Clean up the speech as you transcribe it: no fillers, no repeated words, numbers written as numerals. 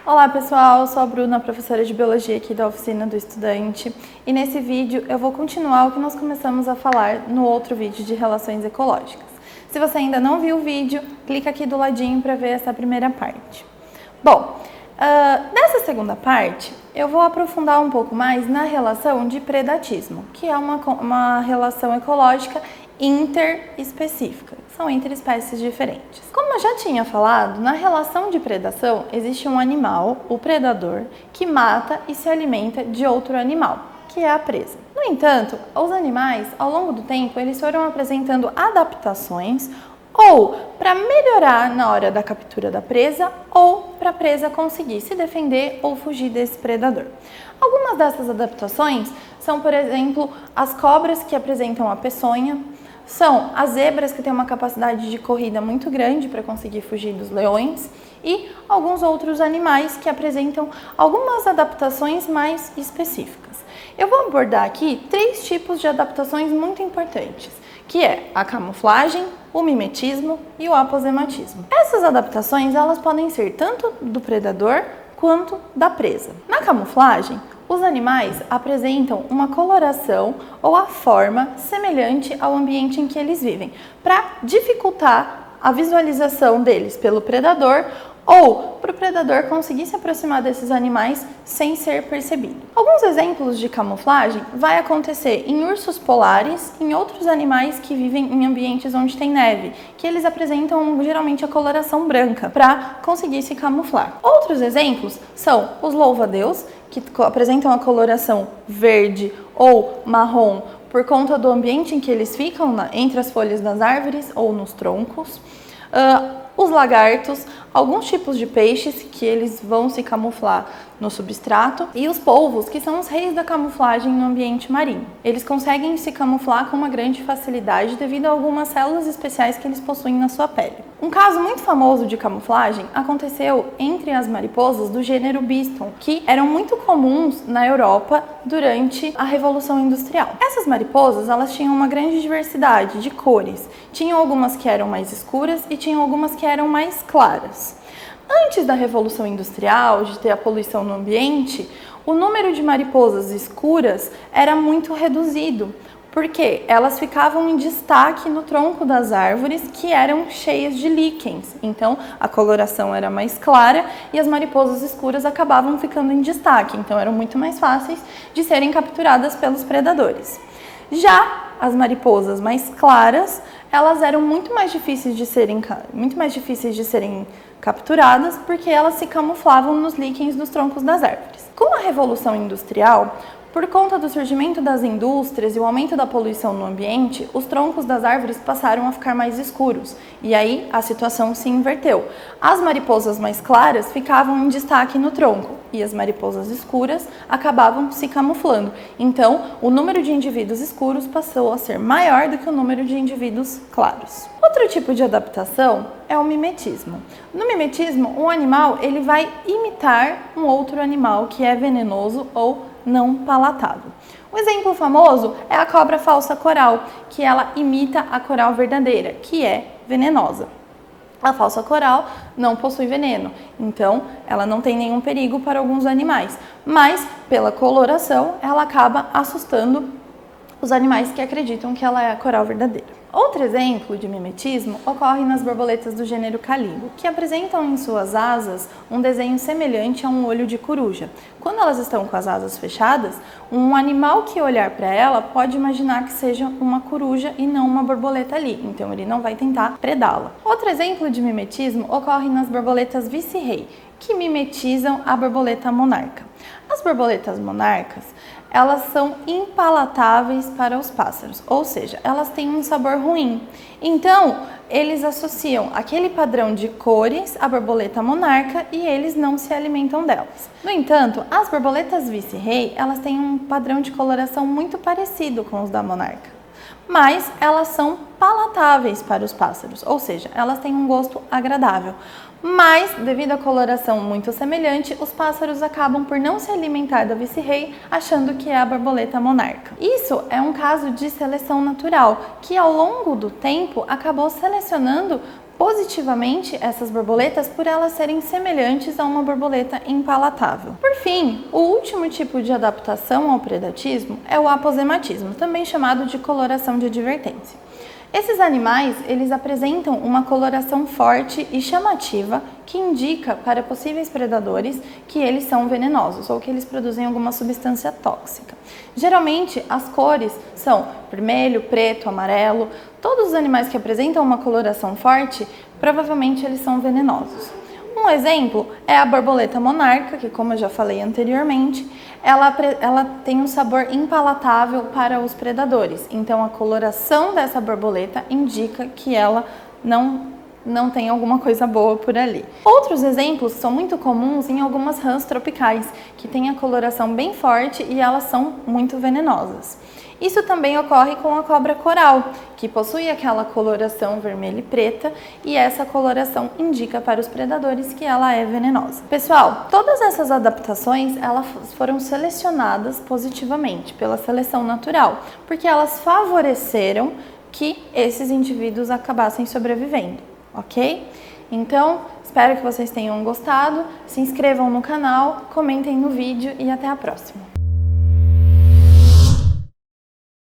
Olá pessoal, eu sou a Bruna, professora de Biologia aqui da Oficina do Estudante, e nesse vídeo eu vou continuar o que nós começamos a falar no outro vídeo de Relações Ecológicas. Se você ainda não viu o vídeo, clica aqui do ladinho para ver essa primeira parte. Bom, nessa segunda parte eu vou aprofundar um pouco mais na relação de predatismo, que é uma relação ecológica interespecífica, são entre espécies diferentes. Como eu já tinha falado, na relação de predação existe um animal, o predador, que mata e se alimenta de outro animal, que é a presa. No entanto, os animais, ao longo do tempo, eles foram apresentando adaptações ou para melhorar na hora da captura da presa ou para a presa conseguir se defender ou fugir desse predador. Algumas dessas adaptações são, por exemplo, as cobras que apresentam a peçonha, são as zebras que têm uma capacidade de corrida muito grande para conseguir fugir dos leões e alguns outros animais que apresentam algumas adaptações mais específicas. Eu vou abordar aqui 3 tipos de adaptações muito importantes, que é a camuflagem, o mimetismo e o aposematismo. Essas adaptações elas podem ser tanto do predador quanto da presa. Na camuflagem, os animais apresentam uma coloração ou a forma semelhante ao ambiente em que eles vivem, para dificultar a visualização deles pelo predador ou para o predador conseguir se aproximar desses animais sem ser percebido. Alguns exemplos de camuflagem vai acontecer em ursos polares e em outros animais que vivem em ambientes onde tem neve, que eles apresentam geralmente a coloração branca para conseguir se camuflar. Outros exemplos são os louva-a-Deus, que apresentam a coloração verde ou marrom por conta do ambiente em que eles ficam, entre as folhas das árvores ou nos troncos. Os lagartos, alguns tipos de peixes que eles vão se camuflar no substrato, e os polvos, que são os reis da camuflagem no ambiente marinho. Eles conseguem se camuflar com uma grande facilidade devido a algumas células especiais que eles possuem na sua pele. Um caso muito famoso de camuflagem aconteceu entre as mariposas do gênero Biston, que eram muito comuns na Europa durante a Revolução Industrial. Essas mariposas, elas tinham uma grande diversidade de cores. Tinham algumas que eram mais escuras e tinham algumas que eram mais claras. Antes da Revolução Industrial, de ter a poluição no ambiente, o número de mariposas escuras era muito reduzido, porque elas ficavam em destaque no tronco das árvores que eram cheias de líquens. Então, a coloração era mais clara e as mariposas escuras acabavam ficando em destaque, então eram muito mais fáceis de serem capturadas pelos predadores. Já as mariposas mais claras, elas eram muito mais difíceis de serem capturadas porque elas se camuflavam nos líquens dos troncos das árvores. Com a Revolução Industrial, por conta do surgimento das indústrias e o aumento da poluição no ambiente, os troncos das árvores passaram a ficar mais escuros e aí a situação se inverteu. As mariposas mais claras ficavam em destaque no tronco e as mariposas escuras acabavam se camuflando. Então, o número de indivíduos escuros passou a ser maior do que o número de indivíduos claros. Outro tipo de adaptação é o mimetismo. No mimetismo, um animal ele vai imitar um outro animal que é venenoso ou não palatável. Um exemplo famoso é a cobra falsa coral, que ela imita a coral verdadeira, que é venenosa. A falsa coral não possui veneno, então ela não tem nenhum perigo para alguns animais, mas pela coloração ela acaba assustando os animais que acreditam que ela é a coral verdadeira. Outro exemplo de mimetismo ocorre nas borboletas do gênero Calibo, que apresentam em suas asas um desenho semelhante a um olho de coruja. Quando elas estão com as asas fechadas, um animal que olhar para ela pode imaginar que seja uma coruja e não uma borboleta ali, então ele não vai tentar predá-la. Outro exemplo de mimetismo ocorre nas borboletas vice-rei, que mimetizam a borboleta monarca. As borboletas monarcas, elas são impalatáveis para os pássaros, ou seja, elas têm um sabor ruim. Então, eles associam aquele padrão de cores à borboleta monarca e eles não se alimentam delas. No entanto, as borboletas vice-rei, elas têm um padrão de coloração muito parecido com os da monarca, mas elas são palatáveis para os pássaros, ou seja, elas têm um gosto agradável. Mas, devido à coloração muito semelhante, os pássaros acabam por não se alimentar da vice-rei, achando que é a borboleta monarca. Isso é um caso de seleção natural, que ao longo do tempo acabou selecionando positivamente essas borboletas por elas serem semelhantes a uma borboleta impalatável. Por fim, o último tipo de adaptação ao predatismo é o aposematismo, também chamado de coloração de advertência. Esses animais, eles apresentam uma coloração forte e chamativa que indica para possíveis predadores que eles são venenosos ou que eles produzem alguma substância tóxica. Geralmente, as cores são vermelho, preto, amarelo. Todos os animais que apresentam uma coloração forte, provavelmente eles são venenosos. Um exemplo é a borboleta monarca, que, como eu já falei anteriormente, ela tem um sabor impalatável para os predadores. Então, a coloração dessa borboleta indica que ela não tem alguma coisa boa por ali. Outros exemplos são muito comuns em algumas rãs tropicais, que têm a coloração bem forte e elas são muito venenosas. Isso também ocorre com a cobra coral, que possui aquela coloração vermelha e preta, e essa coloração indica para os predadores que ela é venenosa. Pessoal, todas essas adaptações elas foram selecionadas positivamente pela seleção natural, porque elas favoreceram que esses indivíduos acabassem sobrevivendo, ok? Então, espero que vocês tenham gostado, se inscrevam no canal, comentem no vídeo e até a próxima!